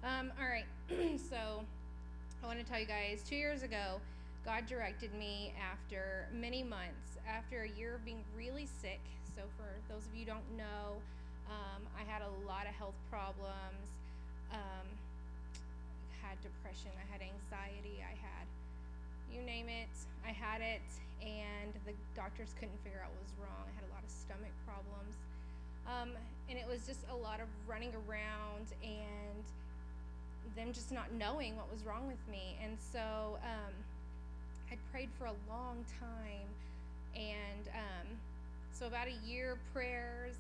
All right. So I want to tell you guys 2 years ago, God directed me after many months, after a year of being really sick. So, for those of you who don't know, I had a lot of health problems. Um, had depression, I had anxiety, I had you name it, I had it, and the doctors couldn't figure out what was wrong. I had a lot of stomach problems. And it was just a lot of running around and them just not knowing what was wrong with me. And so I'd prayed for a long time. And so, about a year of prayers,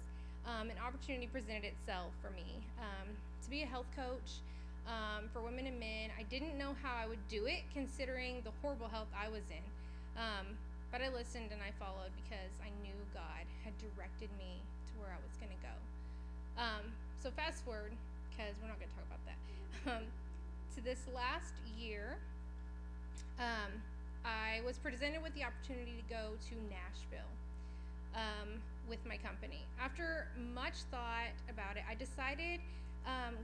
an opportunity presented itself for me to be a health coach for women and men. I didn't know how I would do it considering the horrible health I was in. But I listened and I followed because I knew God had directed me to where I was going to go. So fast forward, because we're not going to talk about that, to this last year, I was presented with the opportunity to go to Nashville with my company. After much thought about it, I decided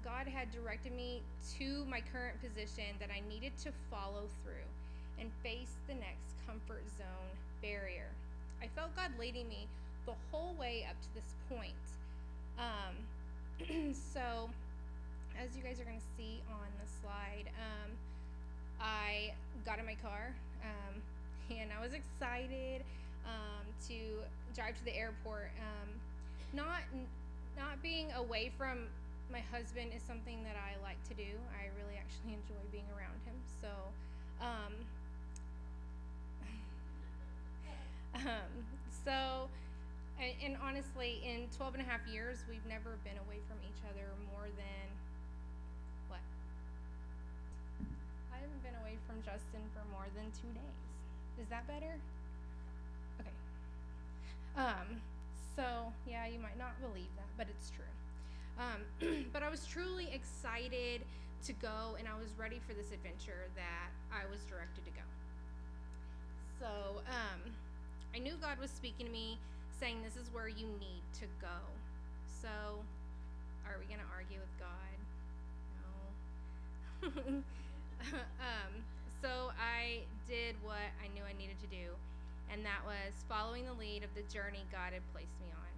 God had directed me to my current position, that I needed to follow through and face the next comfort zone barrier. I felt God leading me the whole way up to this point. So, as you guys are going to see on the slide, I got in my car and I was excited to drive to the airport. Not not being away from my husband is something that I like to do. I really actually enjoy being around him. So, um, um, so, and honestly, in 12 and a half years, we've never been away from each other more than what? I haven't been away from Justin for more than 2 days. Is that better? Okay. Um, so, yeah, you might not believe that, but it's true. But I was truly excited to go, and I was ready for this adventure that I was directed to go. So, I knew God was speaking to me, saying, "This is where you need to go." So, are we going to argue with God? No. So I did what I knew I needed to do, and that was following the lead of the journey God had placed me on.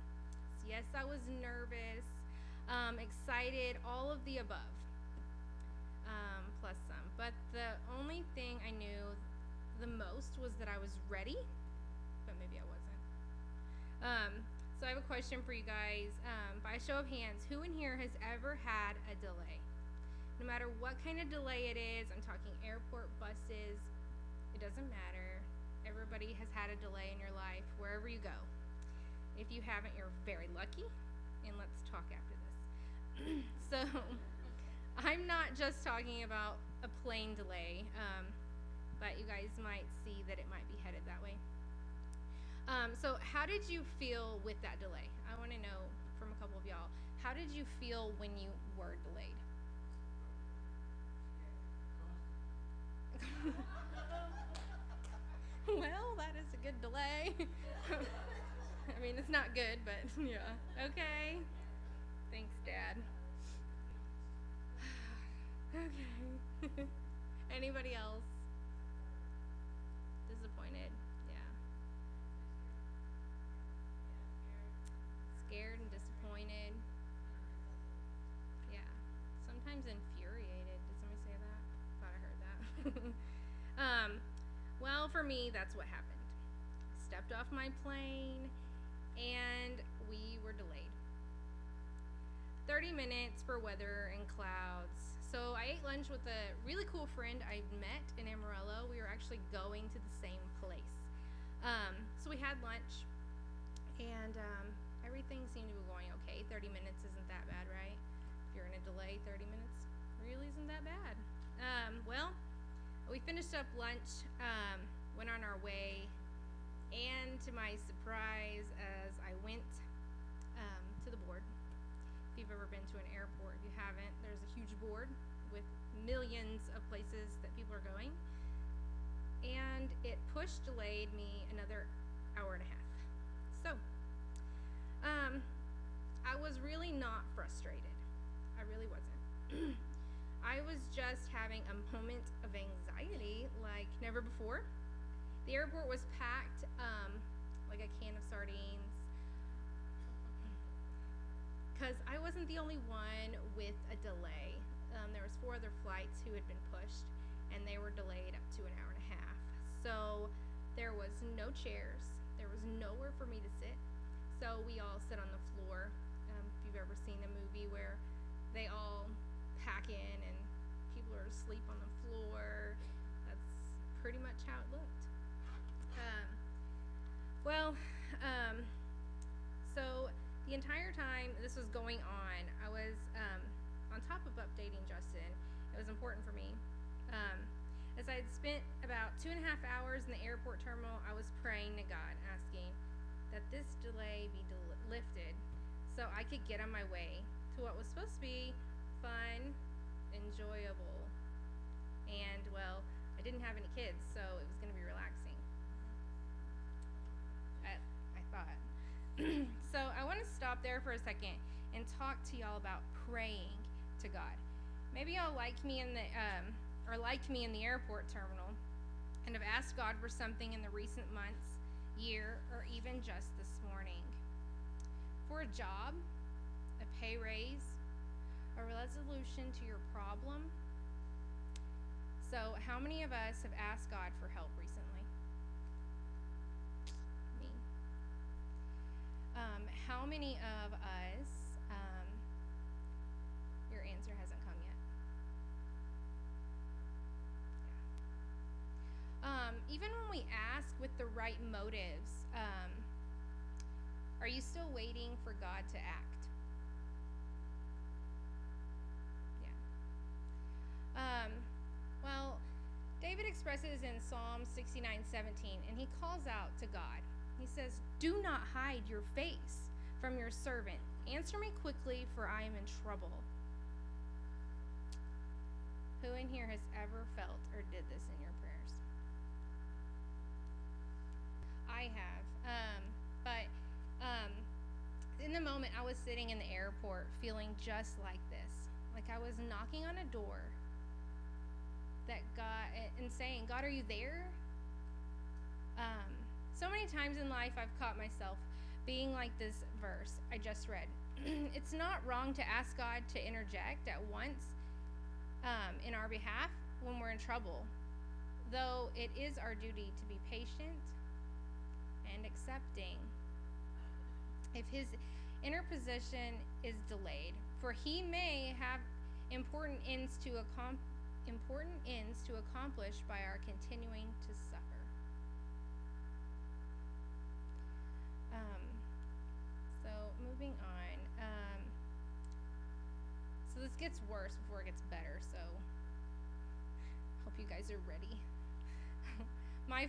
So yes, I was nervous, excited, all of the above, plus some. But the only thing I knew the most was that I was ready, but maybe I wasn't. So I have a question for you guys. By a show of hands, who in here has ever had a delay? No matter what kind of delay it is, I'm talking airport, buses, it doesn't matter. Everybody has had a delay in your life, wherever you go. If you haven't, you're very lucky, and let's talk after this. So, I'm not just talking about a plane delay, but you guys might see that it might be headed that way. So, how did you feel with that delay? I want to know from a couple of y'all, how did you feel when you were delayed? Well, that is a good delay. I mean, it's not good, but yeah. Okay. Thanks, Dad. Okay. Anybody else? Disappointed? Yeah. Scared and disappointed? Yeah. Sometimes infuriated. Did somebody say that? Thought I heard that. Well, for me, that's what happened. Stepped off my plane and we were delayed. 30 minutes for weather and clouds. So I ate lunch with a really cool friend I met in Amarillo. We were actually going to the same place. So we had lunch, and everything seemed to be going okay. 30 minutes isn't that bad, right? If you're in a delay, 30 minutes really isn't that bad. Well, we finished up lunch, went on our way, and to my surprise, as I went to the board, if you've ever been to an airport, if you haven't, there's a huge board with millions of places that people are going, and it delayed me another hour and a half. So, I was really not frustrated. I really wasn't. just having a moment of anxiety like never before. The airport was packed like a can of sardines because I wasn't the only one with a delay. There was 4 other flights who had been pushed, and they were delayed up to an hour and a half. So there was no chairs. There was nowhere for me to sit. So we all sit on the floor. If you've ever seen a movie where they all pack in and people are asleep on the floor, that's pretty much how it looked. Well, so the entire time this was going on, I was on top of updating Justin. It was important for me. As I had spent about 2.5 hours in the airport terminal, I was praying to God, asking that this delay be lifted so I could get on my way to what was supposed to be fun, enjoyable, and, well, I didn't have any kids, so it was going to be relaxing. I thought. So I want to stop there for a second and talk to y'all about praying to God. Maybe y'all like me in the airport terminal and have asked God for something in the recent months, year, or even just this morning. For a job, a pay raise, a resolution to your problem. So how many of us have asked God for help recently? Me. How many of us, your answer hasn't come yet. Even when we ask with the right motives, are you still waiting for God to act? Yeah. Well, David expresses in Psalm 69:17, and he calls out to God. He says, "Do not hide your face from your servant. Answer me quickly, for I am in trouble." Who in here has ever felt or did this in your prayers? I have. But in the moment, I was sitting in the airport feeling just like this. Like I was knocking on a door that God, and saying, "God, are you there?" So many times in life, I've caught myself being like this verse I just read. It's not wrong to ask God to interject at once in our behalf when we're in trouble, though it is our duty to be patient and accepting if his interposition is delayed, for he may have important ends to accomplish by our continuing to suffer. So moving on. So this gets worse before it gets better, so hope you guys are ready. My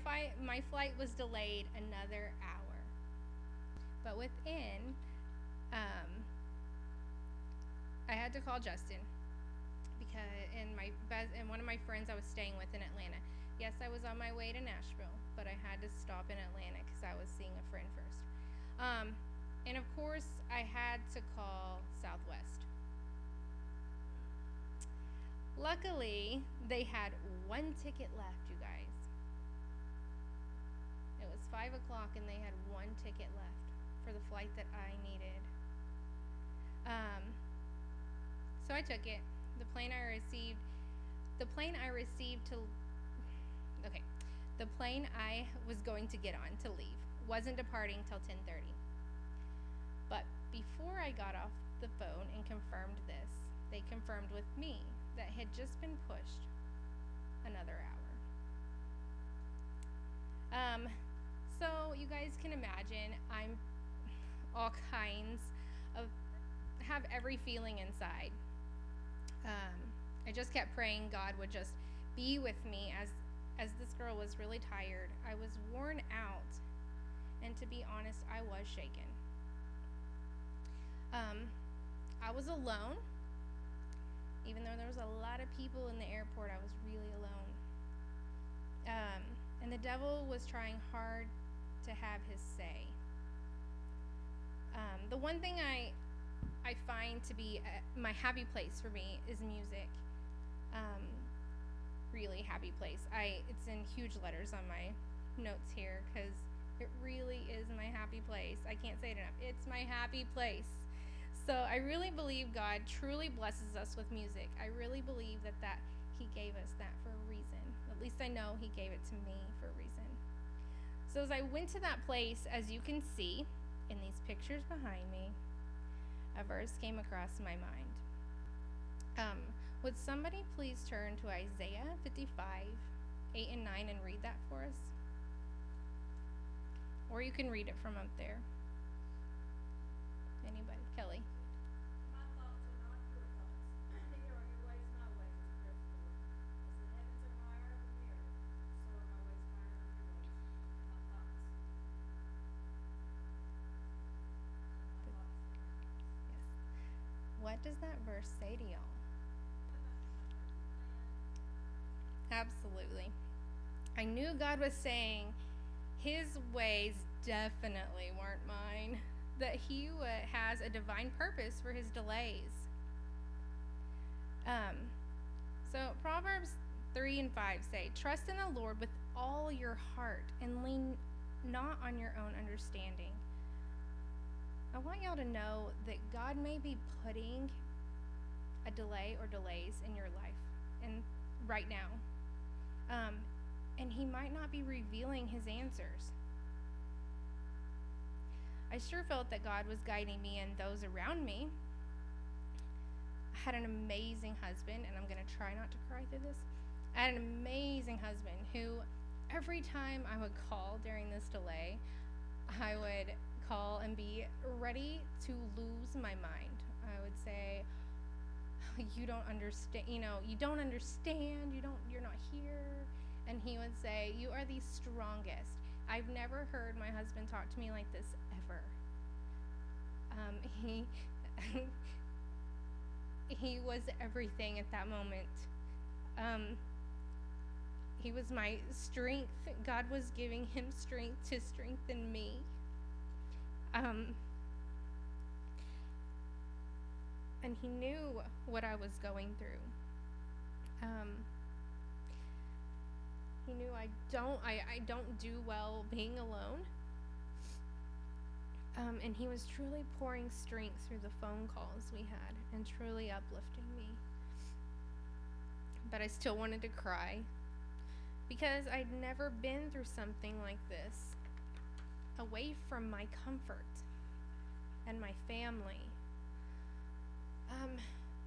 flight was delayed another hour. But within, I had to call Justin and one of my friends I was staying with in Atlanta. Yes, I was on my way to Nashville, but I had to stop in Atlanta because I was seeing a friend first. And of course, I had to call Southwest. Luckily, they had 1 ticket left, you guys. It was 5 o'clock and they had 1 ticket left for the flight that I needed. So I took it. The plane I was going to get on to leave wasn't departing till 10:30. But before I got off the phone and confirmed this, they confirmed with me that it had just been pushed another hour. So you guys can imagine I'm all kinds of, have every feeling inside. I just kept praying God would just be with me as this girl was really tired. I was worn out, and to be honest, I was shaken. I was alone. Even though there was a lot of people in the airport, I was really alone. And the devil was trying hard to have his say. The one thing I find to be my happy place for me is music. Um, really happy place. It's in huge letters on my notes here because it really is my happy place. I can't say it enough. It's my happy place. So I really believe God truly blesses us with music. I really believe that He gave us that for a reason. At least I know He gave it to me for a reason. So as I went to that place, as you can see in these pictures behind me, a verse came across my mind. Would somebody please turn to Isaiah 55, 8 and 9 and read that for us? Or you can read it from up there. Anybody? Kelly. My thoughts are not your thoughts, neither are your ways my ways, declares the Lord. As the heavens are higher than the earth, so are my ways higher than your ways, my thoughts. My thoughts are your thoughts. Yes. What does that verse say to y'all? Absolutely. I knew God was saying His ways definitely weren't mine, that He has a divine purpose for His delays. So Proverbs 3 and 5 say, "Trust in the Lord with all your heart and lean not on your own understanding." I want y'all to know that God may be putting a delay or delays in your life and right now. And He might not be revealing His answers. I sure felt that God was guiding me and those around me. I had an amazing husband, and I'm going to try not to cry through this. I had an amazing husband who, every time I would call during this delay, I would call and be ready to lose my mind. I would say, "You don't understand, you don't understand, you're not here." And he would say, "You are the strongest." I've never heard my husband talk to me like this ever. He he was everything at that moment. He was my strength. God was giving him strength to strengthen me. And he knew what I was going through. He knew I don't do well being alone. And he was truly pouring strength through the phone calls we had and truly uplifting me. But I still wanted to cry because I'd never been through something like this, away from my comfort and my family.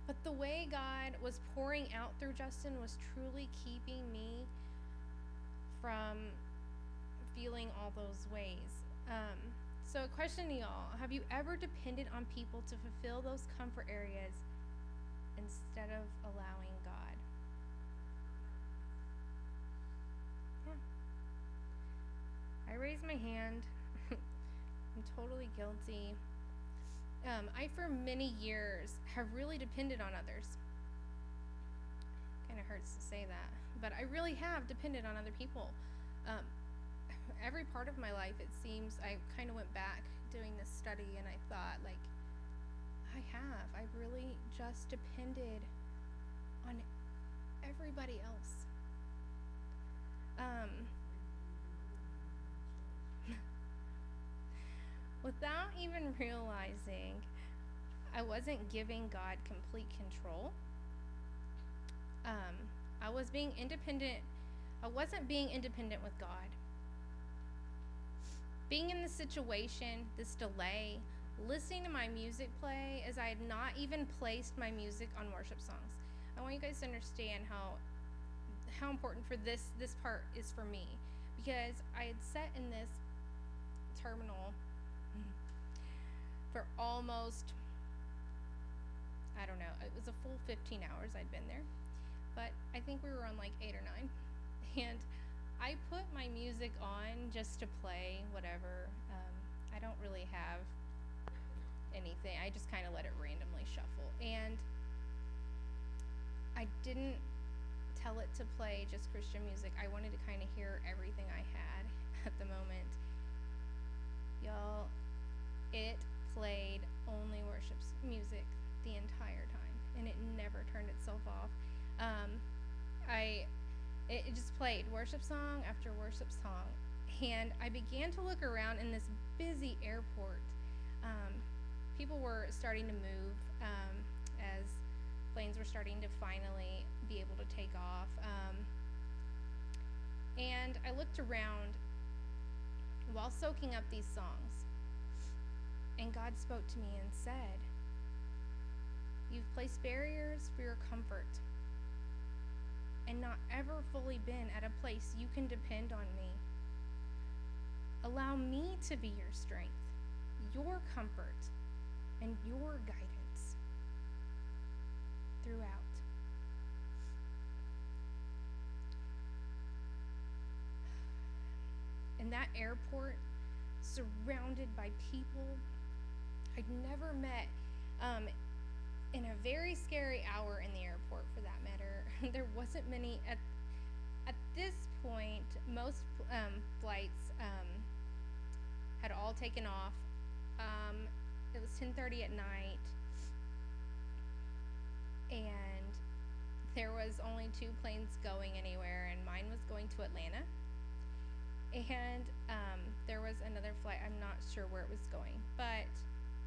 But the way God was pouring out through Justin was truly keeping me from feeling all those ways. So a question to y'all, have you ever depended on people to fulfill those comfort areas instead of allowing God? Yeah. I raised my hand. I'm totally guilty. I, for many years, have really depended on others. Kind of hurts to say that, but I really have depended on other people. Every part of my life, it seems, I kind of went back doing this study and I thought, like, I've really just depended on everybody else. Without even realizing I wasn't giving God complete control. I was being independent. I wasn't being independent with God. Being in this situation, this delay, listening to my music play as I had not even placed my music on worship songs. I want you guys to understand how important for this part is for me, because I had sat in this terminal for almost, I don't know, it was a full 15 hours I'd been there, but I think we were on like 8 or 9, and I put my music on just to play whatever. I don't really have anything. I just kind of let it randomly shuffle, and I didn't tell it to play just Christian music. I wanted to kind of hear everything I had at the moment. Y'all, it played only worship music the entire time, and it never turned itself off. Um, I it just played worship song after worship song, and I began to look around in this busy airport. Um, People were starting to move as planes were starting to finally be able to take off. And I looked around while soaking up these songs, and God spoke to me and said, "You've placed barriers for your comfort and not ever fully been at a place you can depend on me. Allow me to be your strength, your comfort, and your guidance throughout." In that airport, surrounded by people I'd never met, in a very scary hour in the airport for that matter. There wasn't many at this point. Most flights had all taken off. It was 10:30 at night, and there was only 2 planes going anywhere, and mine was going to Atlanta. And there was another flight. I'm not sure where it was going, but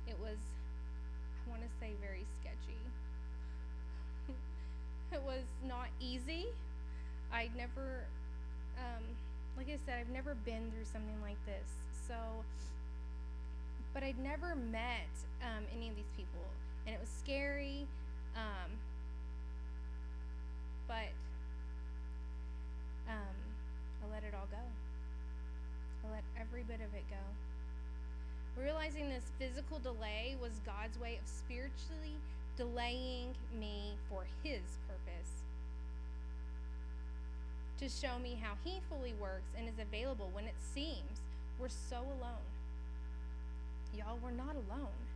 it was, I want to say, very sketchy. It was not easy. I'd never, like I said, I've never been through something like this. So, but I'd never met any of these people, and it was scary. But I let it all go. I let every bit of it go. Realizing this physical delay was God's way of spiritually delaying me for His purpose, to show me how He fully works and is available when it seems we're so alone. Y'all, we're not alone.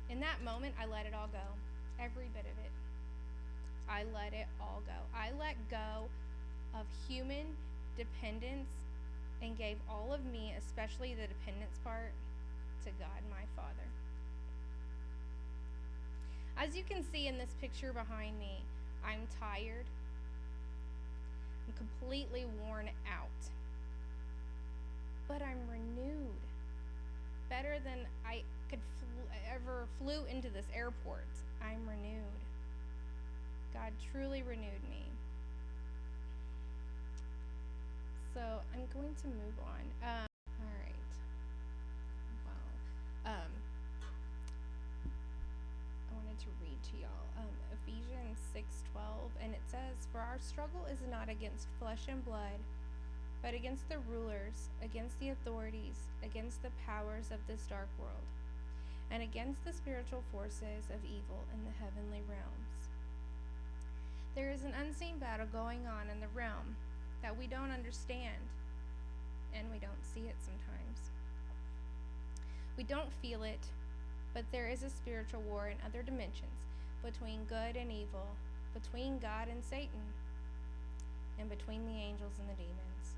In that moment, I let it all go. Every bit of it. I let it all go. I let go of human dependence and gave all of me, especially the dependence part, to God my Father. As you can see in this picture behind me, I'm tired. I'm completely worn out. But I'm renewed. Better than I could ever flew into this airport. I'm renewed. God truly renewed me. So I'm going to move on. All right. Well, I wanted to read to y'all Ephesians 6:12, and it says, "For our struggle is not against flesh and blood, but against the rulers, against the authorities, against the powers of this dark world, and against the spiritual forces of evil in the heavenly realms." There is an unseen battle going on in the realm that we don't understand, and we don't see it sometimes. We don't feel it, but there is a spiritual war in other dimensions between good and evil, between God and Satan, and between the angels and the demons.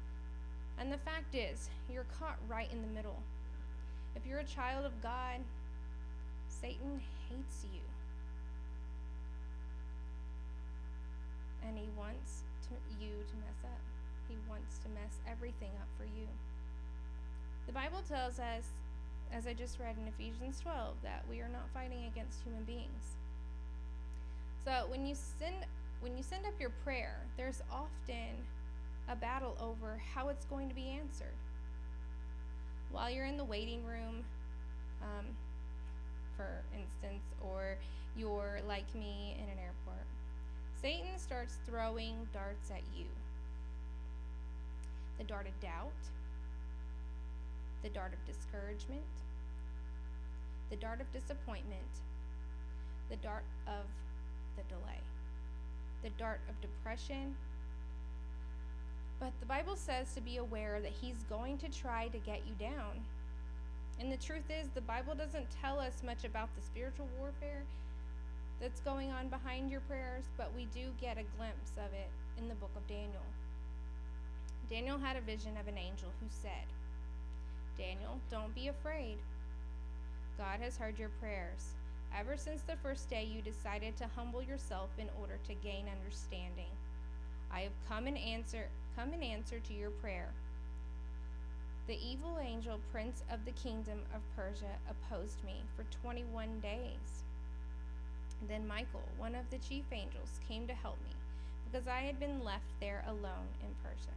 And the fact is, you're caught right in the middle. If you're a child of God, Satan hates you. And he wants you to mess up. He wants to mess everything up for you. The Bible tells us, as I just read in Ephesians 12, that we are not fighting against human beings. So when you send up your prayer, there's often a battle over how it's going to be answered. While you're in the waiting room, for instance, or you're like me in an airport, Satan starts throwing darts at you. The dart of doubt, the dart of discouragement, the dart of disappointment, the dart of the delay, the dart of depression. But the Bible says to be aware that he's going to try to get you down. And the truth is, the Bible doesn't tell us much about the spiritual warfare that's going on behind your prayers, but we do get a glimpse of it in the book of Daniel. Daniel had a vision of an angel who said, "Daniel, don't be afraid. God has heard your prayers, ever since the first day you decided to humble yourself in order to gain understanding. I have come in answer to your prayer. The evil angel, prince of the kingdom of Persia, opposed me for 21 days. Then Michael, one of the chief angels, came to help me, because I had been left there alone in Persia.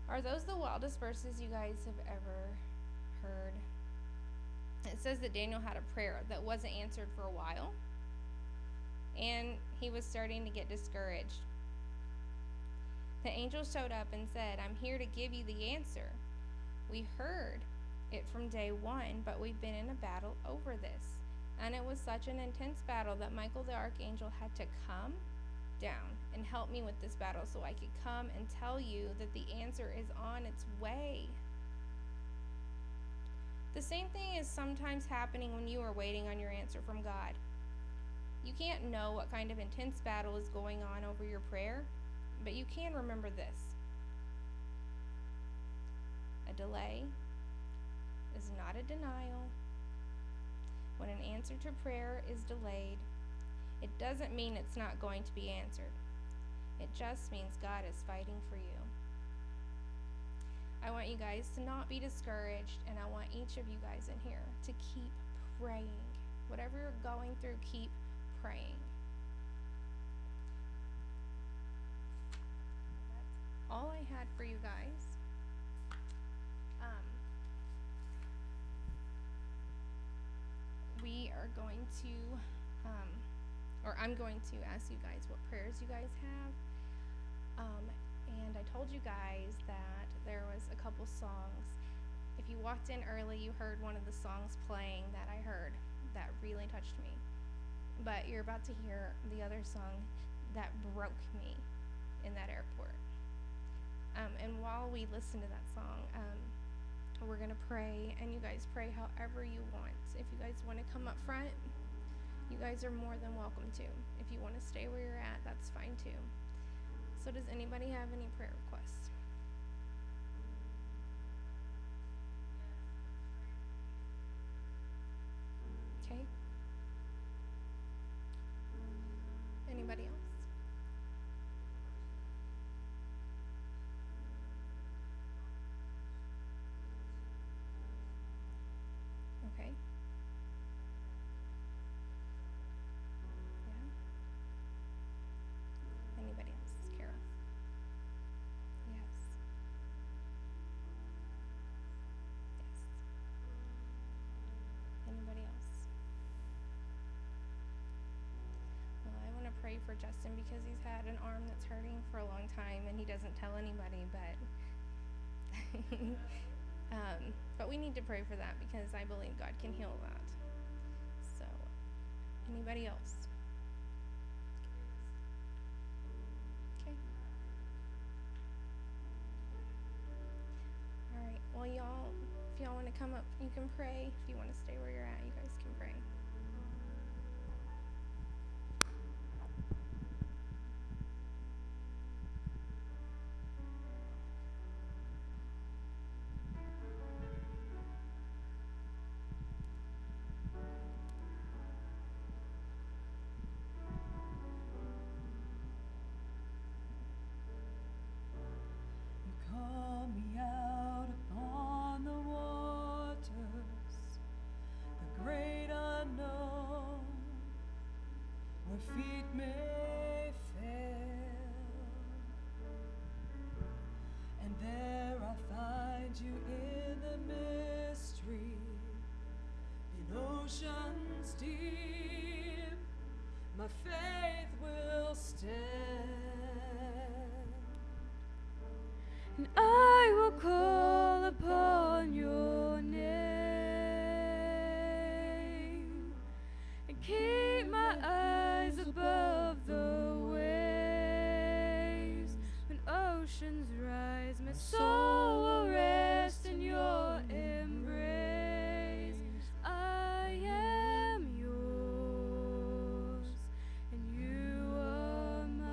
Are those the wildest verses you guys have ever heard? It says that Daniel had a prayer that wasn't answered for a while, and he was starting to get discouraged. The angel showed up and said, I'm here to give you the answer. We heard it from day one, but we've been in a battle over this. And it was such an intense battle that Michael the archangel had to come down and help me with this battle so I could come and tell you that the answer is on its way. The same thing is sometimes happening when you are waiting on your answer from God. You can't know what kind of intense battle is going on over your prayer, but you can remember this. A delay is not a denial. When an answer to prayer is delayed, it doesn't mean it's not going to be answered. It just means God is fighting for you. I want you guys to not be discouraged, and I want each of you guys in here to keep praying. Whatever you're going through, keep praying. That's all I had for you guys. We are going to, or I'm going to ask you guys what prayers you guys have. And I told you guys that there was a couple songs. If you walked in early, you heard one of the songs playing that I heard that really touched me. But you're about to hear the other song that broke me in that airport. And while we listen to that song, we're going to pray, and you guys pray however you want. If you guys want to come up front, you guys are more than welcome to. If you want to stay where you're at, that's fine too. So does anybody have any prayer requests? Okay. Anybody else? Okay. Yeah. Anybody else? Carol? Yes. Yes. Anybody else? Well, I want to pray for Justin because he's had an arm that's hurting for a long time and he doesn't tell anybody, but but we need to pray for that because I believe God can heal that. So, anybody else? Okay. All right. Well, y'all, if y'all want to come up, you can pray. If you want to stay where you're at, you guys can pray. You call me out upon the waters, the great unknown, where feet may fail. And there I find you in the mystery, in oceans deep, my faith will stand. And I will call upon your name and keep my eyes above the waves. When oceans rise, my soul will rest in your embrace. I am yours, and you are mine.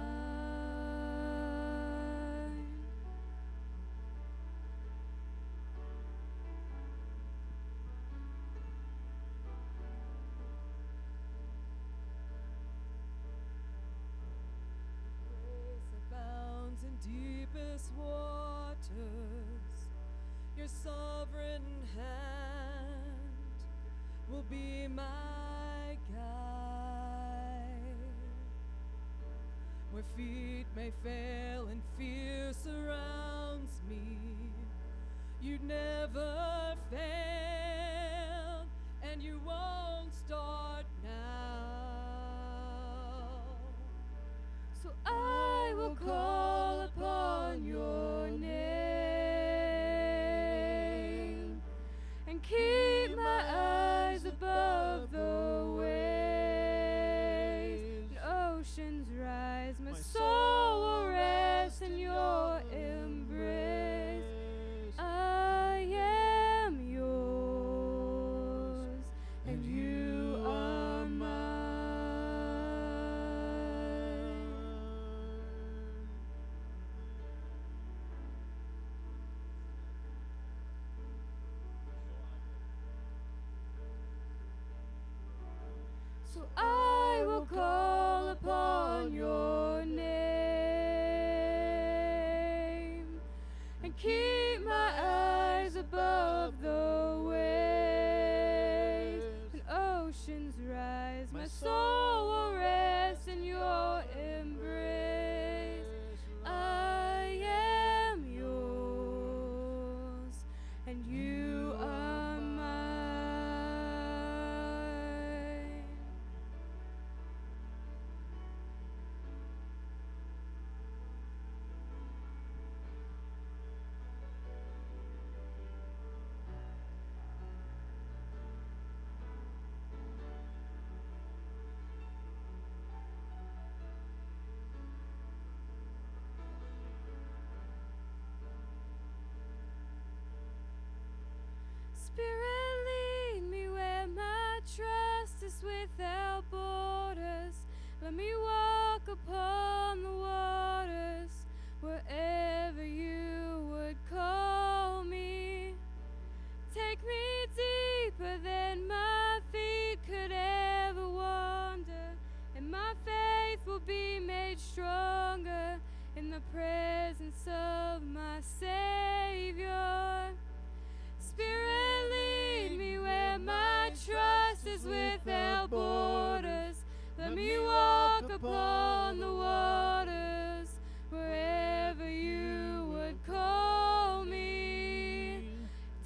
will be my guide. Where feet may fail and fear surrounds me, you'd never fail, and you won't start now. So I will call upon your name and keep my eyes above the waves. When oceans rise, my soul will rest in your embrace. I am yours, and you are mine. So I will call upon your name and keep my eyes above the waves. When oceans rise, my soul will rest in your embrace. I am yours, and you are mine. Spirit, lead me where my trust is without borders. Let me walk upon the waters wherever you would call me. Take me deeper than my feet could ever wander, and my faith will be made stronger in the presence of my Savior. Spirit, lead me where my trust is without borders. Let me walk upon the waters wherever you would call me.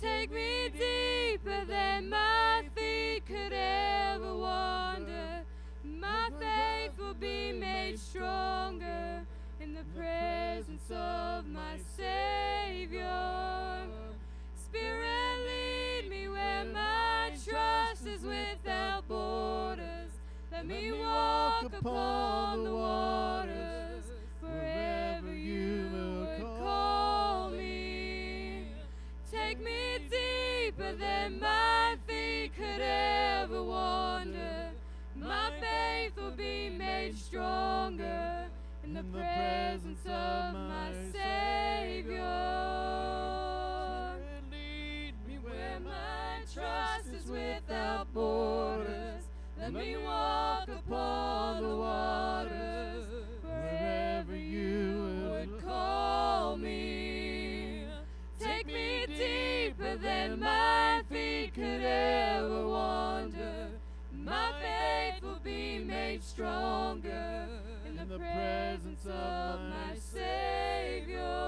Take me deeper than my feet could ever wander. My faith will be made stronger in the presence of my Savior. Spirit, lead me where my trust is without borders. Let me walk upon the waters wherever you would call me. Take me deeper than my feet could ever wander. My faith will be made stronger in the presence of my Savior. Where my trust is without borders. Let me walk upon the waters wherever you would call me. Take me deeper than my feet could ever wander. My faith will be made stronger in the presence of my Savior.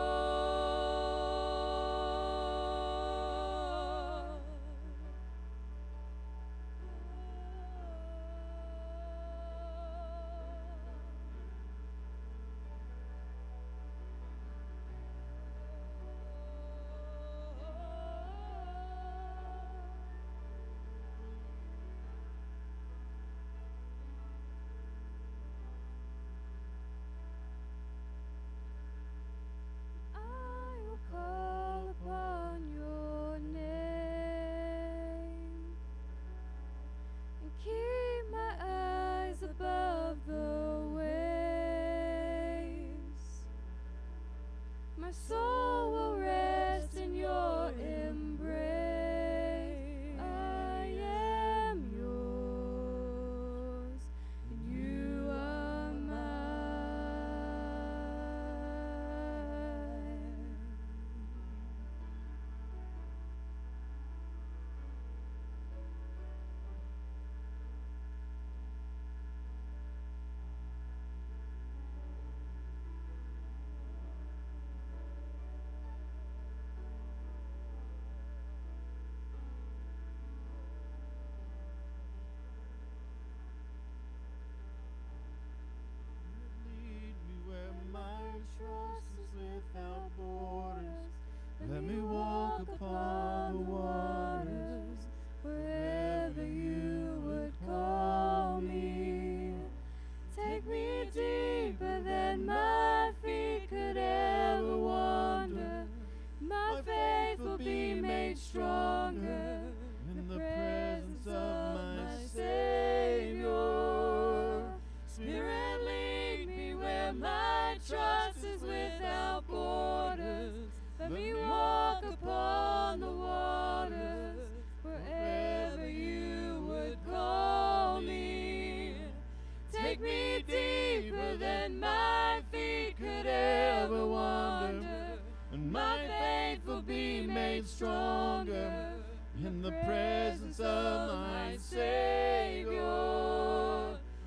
trust is without borders. Let me walk upon the waters wherever you would call me. Take me deeper than my feet could ever wander, and my faith will be made stronger in the presence of my Savior.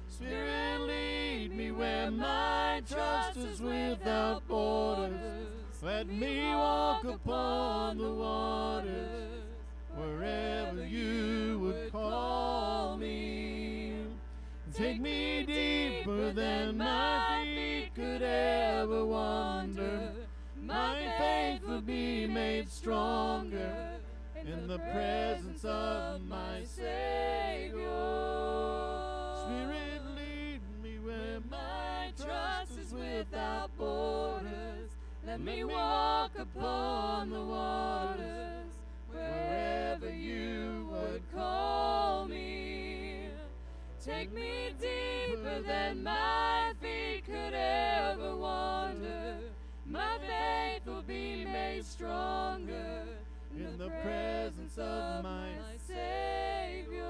Spirit, lead me where my trust is without borders. Let me walk upon the waters wherever you would call me. Take me deeper than my feet could ever wander. My faith will be made stronger in the presence of my Savior. Spirit, lead me where my trust is without borders. Let me walk upon the waters wherever you would call me. Take me deeper than my feet could ever wander. My faith will be made stronger in the presence of my Savior.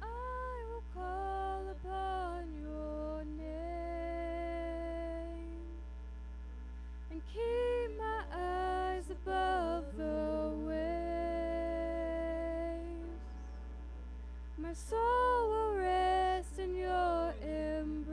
I will call upon your name and keep my eyes above the waves. My soul will rest in your embrace.